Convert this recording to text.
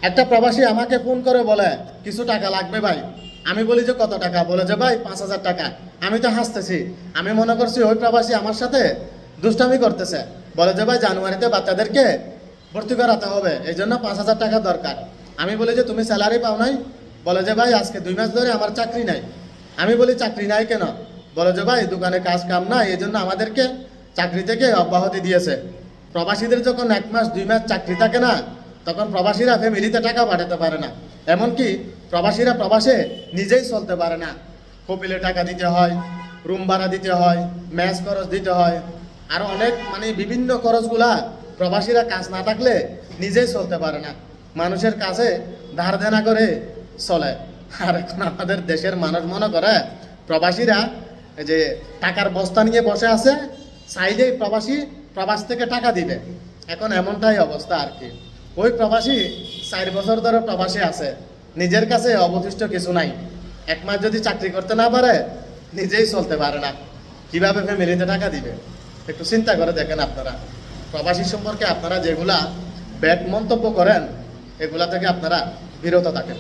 একটা প্রবাসী আমাকে ফোন করে বলে কিছু টাকা লাগবে ভাই। আমি বলি যে কত টাকা? বলে যে ভাই 5,000 টাকা। আমি তো হাসতেছি, আমি মনে করছি ওই প্রবাসী আমার সাথে দুষ্টামি করতেছে। বলে যে ভাই জানুয়ারিতে বাচ্চাদেরকে ভর্তি করাতে হবে, এই জন্য 5,000 টাকা দরকার। আমি বলি যে তুমি স্যালারি পাও নাই? বলে যে ভাই আজকে 2 মাস ধরে আমার চাকরি নাই। আমি বলি চাকরি নাই কেন? বলে যে ভাই দোকানে কাজ কাম নাই, এই জন্য আমাদেরকে চাকরি থেকে অব্যাহতি দিয়েছে। প্রবাসীদের যখন 1 মাস 2 মাস চাকরি থাকে না, তখন প্রবাসীরা ফ্যামিলিতে টাকা পাঠাতে পারে না। এমনকি প্রবাসীরা প্রবাসে নিজেই চলতে পারে না। কপিলে টাকা দিতে হয়, রুম ভাড়া দিতে হয়, ম্যাচ খরচ দিতে হয়, আরও অনেক বিভিন্ন খরচগুলা প্রবাসীরা কাজ না থাকলে নিজেই চলতে পারে না, মানুষের কাছে ধার দেনা করে চলে। আর এখন আমাদের দেশের মানুষ মনে করে প্রবাসীরা এই যে টাকার বস্তা নিয়ে বসে আছে, চাইলেই প্রবাসী প্রবাস থেকে টাকা দিবে। এখন এমনটাই অবস্থা আর কি। ওই প্রবাসী 4 বছর ধরে প্রবাসী আছে, নিজের কাছে অবশিষ্ট কিছু নাই। 1 মাস যদি চাকরি করতে না পারে, নিজেই চলতে পারে না, কিভাবে ফ্যামিলিতে টাকা দিবে? একটু চিন্তা করে দেখেন আপনারা। প্রবাসী সম্পর্কে আপনারা যেগুলা ব্যাড মন্তব্য করেন, এগুলা থেকে আপনারা বিরত থাকেন।